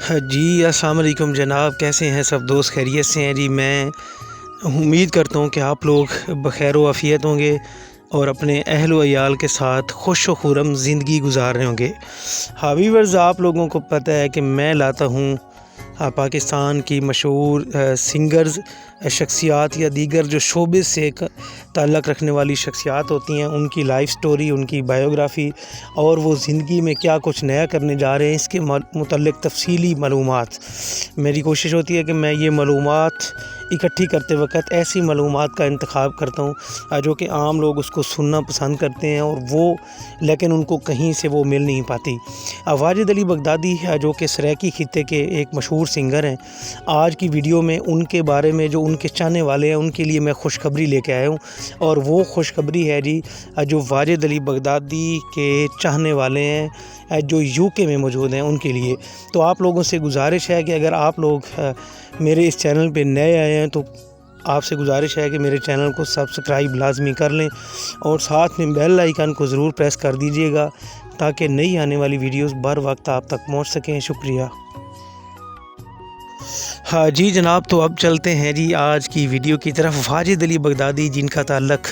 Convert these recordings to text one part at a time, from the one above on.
جی السلام علیکم جناب، کیسے ہیں سب دوست؟ خیریت سے ہیں؟ جی میں امید کرتا ہوں کہ آپ لوگ بخیر و عافیت ہوں گے اور اپنے اہل و عیال کے ساتھ خوش و خرم زندگی گزار رہے ہوں گے۔ ویورز، آپ لوگوں کو پتہ ہے کہ میں لاتا ہوں پاکستان کی مشہور سنگرز، شخصیات یا دیگر جو شعبے سے تعلق رکھنے والی شخصیات ہوتی ہیں، ان کی لائف سٹوری، ان کی بائیوگرافی اور وہ زندگی میں کیا کچھ نیا کرنے جا رہے ہیں، اس کے متعلق تفصیلی معلومات۔ میری کوشش ہوتی ہے کہ میں یہ معلومات اکٹھی کرتے وقت ایسی معلومات کا انتخاب کرتا ہوں جو کہ عام لوگ اس کو سننا پسند کرتے ہیں اور لیکن ان کو کہیں سے وہ مل نہیں پاتی۔ واجد علی بغدادی جو کہ سرائیکی خطے کے ایک مشہور سنگر ہیں، آج کی ویڈیو میں ان کے بارے میں جو ان کے چاہنے والے ہیں ان کے لیے میں خوشخبری لے کے آیا ہوں، اور وہ خوشخبری ہے جی جو واجد علی بغدادی کے چاہنے والے ہیں جو UK میں موجود ہیں ان کے لیے۔ تو آپ لوگوں سے گزارش ہے کہ اگر آپ لوگ میرے اس چینل پہ نئے آئے ہیں تو آپ سے گزارش ہے کہ میرے چینل کو سبسکرائب لازمی کر لیں اور ساتھ میں بیل آئیکن کو ضرور پریس کر دیجئے گا تاکہ نئی آنے والی ویڈیوز بر وقت آپ تک پہنچ سکیں۔ شکریہ۔ جی جناب، تو اب چلتے ہیں جی آج کی ویڈیو کی طرف۔ واجد علی بغدادی جن کا تعلق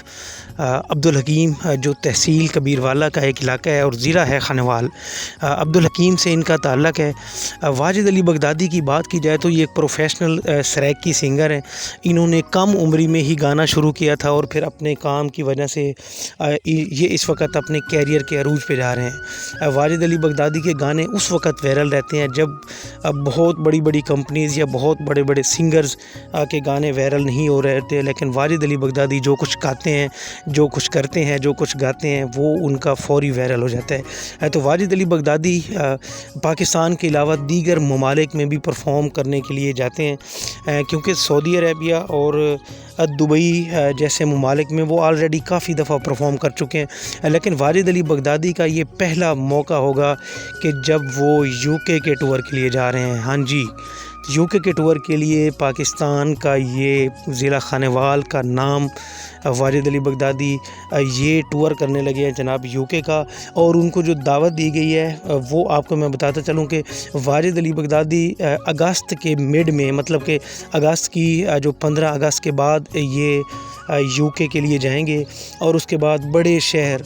عبدالحکیم جو تحصیل کبیروالا کا ایک علاقہ ہے اور ضلع ہے خانوال، عبدالحکیم سے ان کا تعلق ہے۔ واجد علی بغدادی کی بات کی جائے تو یہ ایک پروفیشنل سرائیکی سنگر ہیں۔ انہوں نے کم عمری میں ہی گانا شروع کیا تھا اور پھر اپنے کام کی وجہ سے یہ اس وقت اپنے کیریئر کے عروج پہ جا رہے ہیں۔ واجد علی بغدادی کے گانے اس وقت وائرل رہتے ہیں جب بہت بڑی بڑی کمپنیز یا بہت بڑے بڑے سنگرز کے گانے وائرل نہیں ہو رہے تھے، لیکن واجد علی بغدادی جو کچھ گاتے ہیں، جو کچھ کرتے ہیں، جو کچھ گاتے ہیں، وہ ان کا فوری وائرل ہو جاتا ہے۔ تو واجد علی بغدادی پاکستان کے علاوہ دیگر ممالک میں بھی پرفارم کرنے کے لیے جاتے ہیں، کیونکہ سعودی عربیہ اور دبئی جیسے ممالک میں وہ آلریڈی کافی دفعہ پرفارم کر چکے ہیں، لیکن واجد علی بغدادی کا یہ پہلا موقع ہوگا کہ جب وہ UK کے ٹور کے لیے جا رہے ہیں۔ ہاں جی، UK کے ٹور کے لیے پاکستان کا یہ ضلع خانوال کا نام واجد علی بغدادی یہ ٹور کرنے لگے ہیں جناب UK کا، اور ان کو جو دعوت دی گئی ہے وہ آپ کو میں بتاتا چلوں کہ واجد علی بغدادی اگست کے مڈ میں، مطلب کہ اگست کی جو 15 اگست کے بعد یہ UK کے لیے جائیں گے، اور اس کے بعد بڑے شہر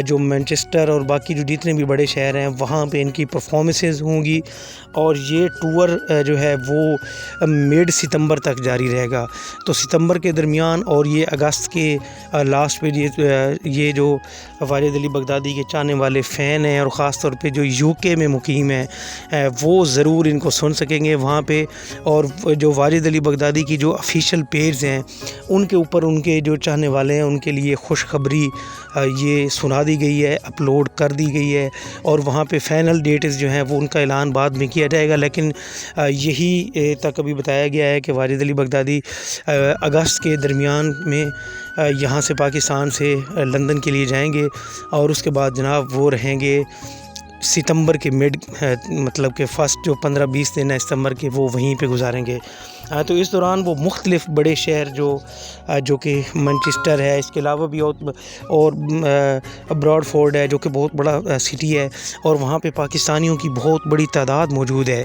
جو مانچسٹر اور باقی جو جتنے بھی بڑے شہر ہیں وہاں پہ ان کی پرفارمنسز ہوں گی، اور یہ ٹور جو ہے وہ مڈ ستمبر تک جاری رہے گا۔ تو ستمبر کے درمیان اور یہ اگست کے لاسٹ پہ یہ جو واجد علی بغدادی کے چاہنے والے فین ہیں اور خاص طور پہ جو UK میں مقیم ہیں وہ ضرور ان کو سن سکیں گے وہاں پہ، اور جو واجد علی بغدادی کی جو آفیشیل پیجز ہیں ان کے اوپر ان کے جو چاہنے والے ہیں ان کے لیے خوشخبری یہ سنا دی گئی ہے، اپلوڈ کر دی گئی ہے، اور وہاں پہ فائنل ڈیٹس جو ہیں وہ ان کا اعلان بعد میں کیا جائے گا، لیکن یہی تک ابھی بتایا گیا ہے کہ واجد علی بغدادی اگست کے درمیان میں یہاں سے پاکستان سے لندن کے لیے جائیں گے، اور اس کے بعد جناب وہ رہیں گے ستمبر کے مڈ، مطلب کہ فرسٹ جو 15-20 دن ہے ستمبر کے وہ وہیں پہ گزاریں گے۔ تو اس دوران وہ مختلف بڑے شہر جو کہ مانچسٹر ہے، اس کے علاوہ بھی اور براڈ فورڈ ہے جو کہ بہت بڑا سٹی ہے، اور وہاں پہ پاکستانیوں کی بہت بڑی تعداد موجود ہے۔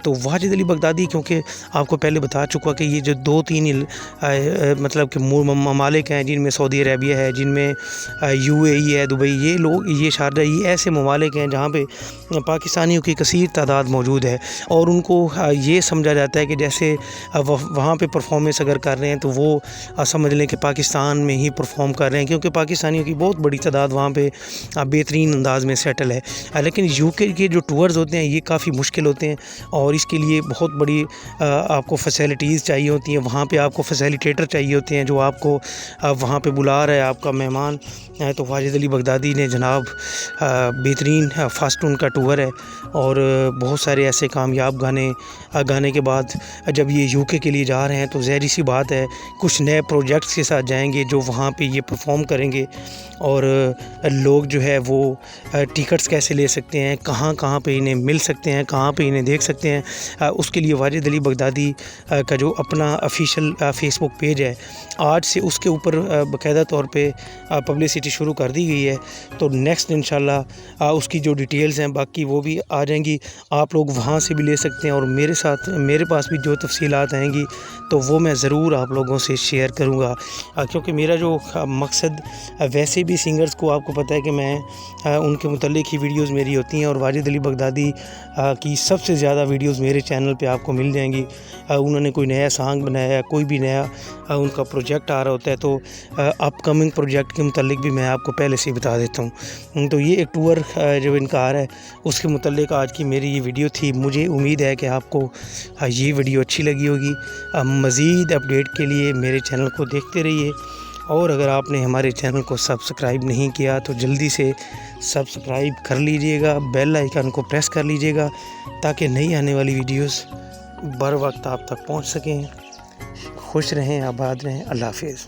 تو واجد علی بغدادی، کیونکہ آپ کو پہلے بتا چکا کہ یہ جو 2-3 مطلب کہ ممالک ہیں جن میں سعودی عربیہ ہے، جن میں UAE ہے، دبئی، یہ شارجہ، یہ ایسے ممالک ہیں جہاں پہ پاکستانیوں کی کثیر تعداد موجود ہے، اور ان کو یہ سمجھا جاتا ہے کہ جیسے وہاں پہ پرفارمنس اگر کر رہے ہیں تو وہ سمجھ لیں کہ پاکستان میں ہی پرفارم کر رہے ہیں، کیونکہ پاکستانیوں کی بہت بڑی تعداد وہاں پہ بہترین انداز میں سیٹل ہے۔ لیکن UK کے جو ٹورز ہوتے ہیں یہ کافی مشکل ہوتے ہیں، اور اس کے لیے بہت بڑی آپ کو فیسلٹیز چاہیے ہوتی ہیں، وہاں پہ آپ کو فیسیلیٹیٹر چاہیے ہوتے ہیں جو آپ کو وہاں پہ بلا رہا ہے، آپ کا مہمان۔ تو واجد علی بغدادی نے جناب بہترین فرسٹ ان کا ٹور ہے، اور بہت سارے ایسے کامیاب گانے کے بعد جب یہ UK کے لیے جا رہے ہیں تو ظاہری سی بات ہے کچھ نئے پروجیکٹس کے ساتھ جائیں گے جو وہاں پہ یہ پرفارم کریں گے، اور لوگ جو ہے وہ ٹکٹس کیسے لے سکتے ہیں، کہاں پہ انہیں مل سکتے ہیں، کہاں پہ انہیں دیکھ سکتے ہیں، اس کے لیے واجد علی بغدادی کا جو اپنا آفیشیل فیس بک پیج ہے آج سے اس کے اوپر باقاعدہ طور پہ پبلسٹی شروع کر دی گئی ہے۔ تو نیکسٹ انشاءاللہ اس کی جو ڈیٹیلز ہیں باقی وہ بھی آ جائیں گی، آپ لوگ وہاں سے بھی لے سکتے ہیں، اور میرے پاس بھی جو تفصیلات آئیں گی تو وہ میں ضرور آپ لوگوں سے شیئر کروں گا، کیونکہ میرا جو مقصد ویسے بھی سنگرز کو آپ کو پتہ ہے کہ میں ان کے متعلق ہی ویڈیوز میری ہوتی ہیں، اور واجد علی بغدادی کی سب سے زیادہ ویڈیوز میرے چینل پہ آپ کو مل جائیں گی۔ انہوں نے کوئی نیا سانگ بنایا ہے، کوئی بھی نیا ان کا پروجیکٹ آ رہا ہوتا ہے تو اپ کمنگ پروجیکٹ کے متعلق بھی میں آپ کو پہلے سے ہی بتا دیتا ہوں۔ تو یہ ایک ٹور جو ان کا آ رہا ہے اس کے متعلق آج کی میری یہ ویڈیو تھی۔ مجھے امید ہے کہ آپ کو یہ ویڈیو اچھی لگی ہوگی۔ مزید اپڈیٹ کے لیے میرے چینل کو دیکھتے رہیے، اور اگر آپ نے ہمارے چینل کو سبسکرائب نہیں کیا تو جلدی سے سبسکرائب کر لیجئے گا، بیل آئیکن کو پریس کر لیجئے گا تاکہ نئی آنے والی ویڈیوز بر وقت آپ تک پہنچ سکیں۔ خوش رہیں، آباد رہیں، اللہ حافظ۔